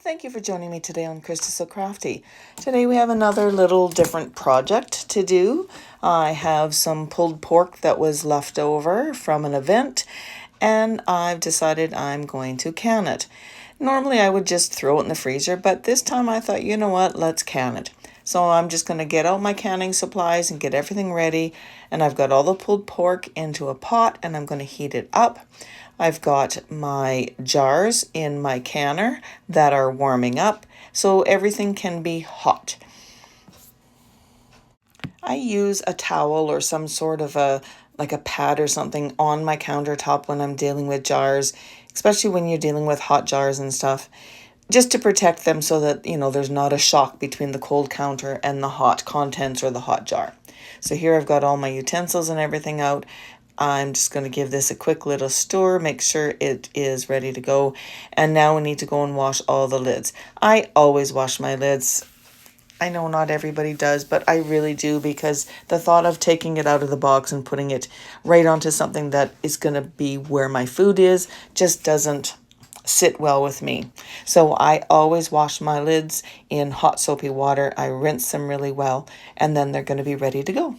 Thank you for joining me today on Krista So Crafty. Today we have another little different project to do. I have some pulled pork that was left over from an event, and I've decided I'm going to can it. Normally I would just throw it in the freezer, but this time I thought, you know what, let's can it. So I'm just going to get out my canning supplies and get everything ready. And I've got all the pulled pork into a pot and I'm going to heat it up. I've got my jars in my canner that are warming up so everything can be hot. I use a towel or some sort of a pad or something on my countertop when I'm dealing with jars, especially when you're dealing with hot jars and stuff, just to protect them so that, there's not a shock between the cold counter and the hot contents or the hot jar. So here I've got all my utensils and everything out. I'm just going to give this a quick little stir, make sure it is ready to go. And now we need to go and wash all the lids. I always wash my lids. I know not everybody does, but I really do, because the thought of taking it out of the box and putting it right onto something that is going to be where my food is just doesn't sit well with me. So I always wash my lids in hot soapy water. I rinse them really well, and then they're going to be ready to go.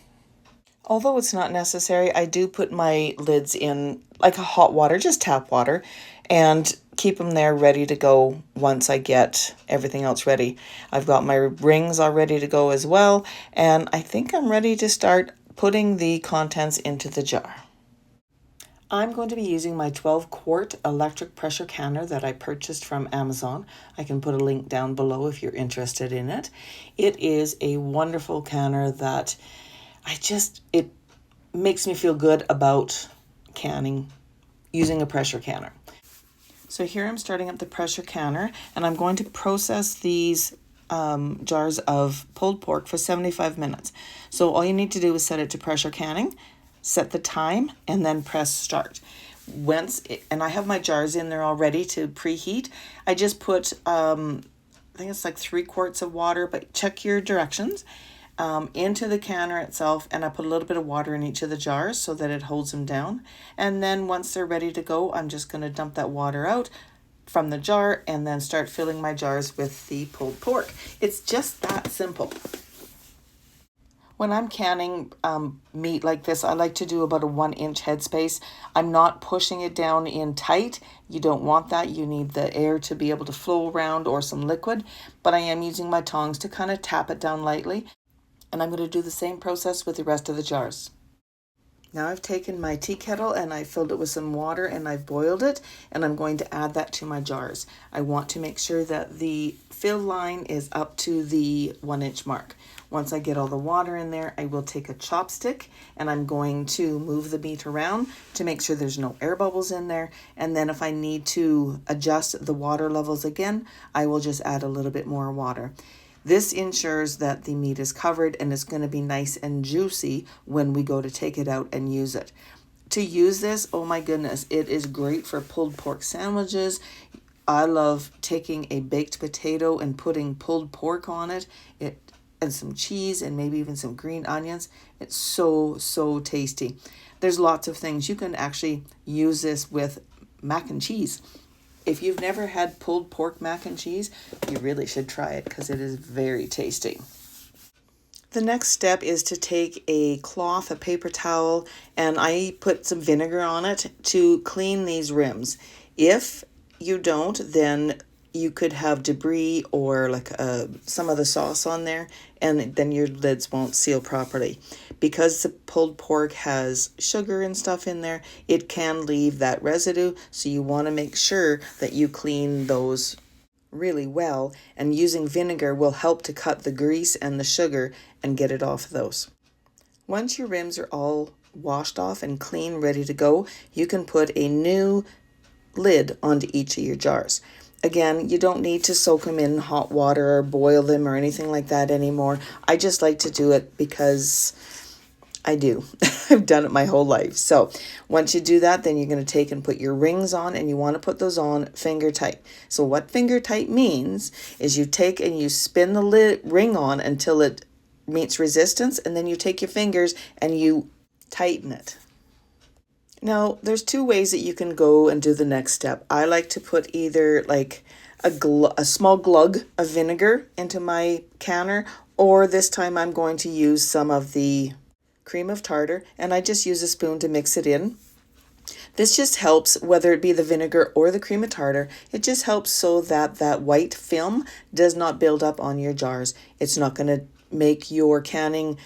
Although it's not necessary, I do put my lids in like a hot water, just tap water, and keep them there ready to go once I get everything else ready. I've got my rings all ready to go as well, and I think I'm ready to start putting the contents into the jar. I'm going to be using my 12-quart electric pressure canner that I purchased from Amazon. I can put a link down below if you're interested in it. It is a wonderful canner that it makes me feel good about canning using a pressure canner. So here I'm starting up the pressure canner, and I'm going to process these jars of pulled pork for 75 minutes. So all you need to do is set it to pressure canning, set the time, and then press start. And I have my jars in there already to preheat. I just put, I think it's like 3 quarts of water, but check your directions, into the canner itself, and I put a little bit of water in each of the jars so that it holds them down. And then once they're ready to go, I'm just going to dump that water out from the jar and then start filling my jars with the pulled pork. It's just that simple. When I'm canning meat like this, I like to do about a 1-inch headspace. I'm not pushing it down in tight. You don't want that. You need the air to be able to flow around, or some liquid. But I am using my tongs to kind of tap it down lightly. And I'm going to do the same process with the rest of the jars. Now I've taken my tea kettle and I filled it with some water and I've boiled it, and I'm going to add that to my jars. I want to make sure that the fill line is up to the 1-inch mark. Once I get all the water in there, I will take a chopstick and I'm going to move the meat around to make sure there's no air bubbles in there. And then if I need to adjust the water levels again, I will just add a little bit more water. This ensures that the meat is covered and it's going to be nice and juicy when we go to take it out and use it. To use this, oh my goodness, it is great for pulled pork sandwiches. I love taking a baked potato and putting pulled pork on it, and some cheese and maybe even some green onions. It's so tasty. There's lots of things. You can actually use this with mac and cheese. If you've never had pulled pork mac and cheese, you really should try it because it is very tasty. The next step is to take a cloth, a paper towel, and I put some vinegar on it to clean these rims. If you don't, then you could have debris or some of the sauce on there, and then your lids won't seal properly. Because the pulled pork has sugar and stuff in there, it can leave that residue, so you want to make sure that you clean those really well, and using vinegar will help to cut the grease and the sugar and get it off of those. Once your rims are all washed off and clean, ready to go, you can put a new lid onto each of your jars. Again, you don't need to soak them in hot water or boil them or anything like that anymore. I just like to do it because I do. I've done it my whole life. So once you do that, then you're going to take and put your rings on, and you want to put those on finger tight. So what finger tight means is you take and you spin the ring on until it meets resistance, and then you take your fingers and you tighten it. Now, there's 2 ways that you can go and do the next step. I like to put either a small glug of vinegar into my canner, or this time I'm going to use some of the cream of tartar, and I just use a spoon to mix it in. This just helps, whether it be the vinegar or the cream of tartar, it just helps so that that white film does not build up on your jars. It's not going to make your canning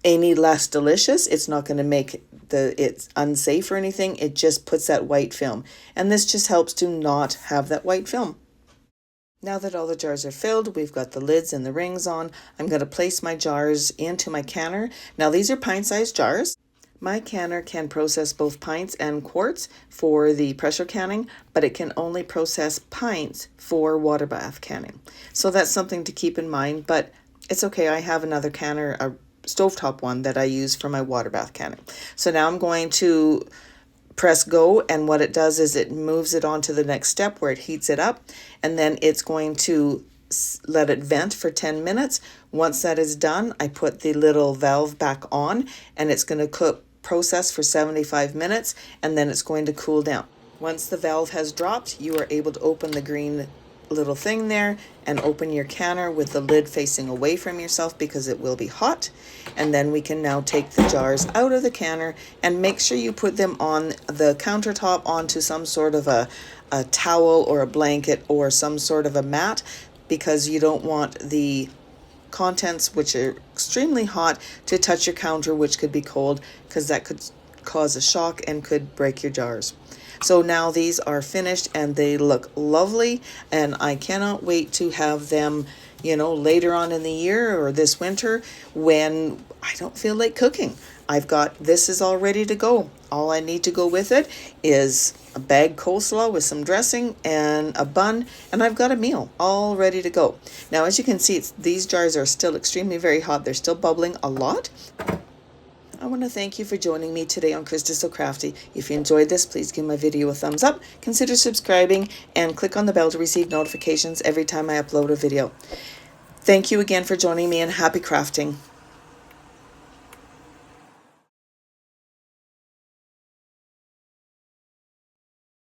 any less delicious. It's not going to make it's unsafe or anything. It just puts that white film. And this just helps to not have that white film. Now that all the jars are filled, we've got the lids and the rings on, I'm going to place my jars into my canner. Now these are pint-sized jars. My canner can process both pints and quarts for the pressure canning, but it can only process pints for water bath canning. So that's something to keep in mind, but it's okay. I have another canner, a stovetop one that I use for my water bath canning. So now I'm going to press go, and what it does is it moves it on to the next step where it heats it up, and then it's going to let it vent for 10 minutes. Once that is done, I put the little valve back on, and it's going to process for 75 minutes, and then it's going to cool down. Once the valve has dropped, you are able to open the green little thing there and open your canner with the lid facing away from yourself because it will be hot. And then we can now take the jars out of the canner, and make sure you put them on the countertop onto some sort of a towel or a blanket or some sort of a mat, because you don't want the contents, which are extremely hot, to touch your counter, which could be cold, because that could cause a shock and could break your jars. So now these are finished and they look lovely, and I cannot wait to have them, later on in the year or this winter when I don't feel like cooking. This is all ready to go. All I need to go with it is a bag coleslaw with some dressing and a bun, and I've got a meal all ready to go. Now, as you can see, these jars are still extremely very hot. They're still bubbling a lot. I want to thank you for joining me today on Krista So Crafty. If you enjoyed this, please give my video a thumbs up, consider subscribing, and click on the bell to receive notifications every time I upload a video. Thank you again for joining me, and happy crafting.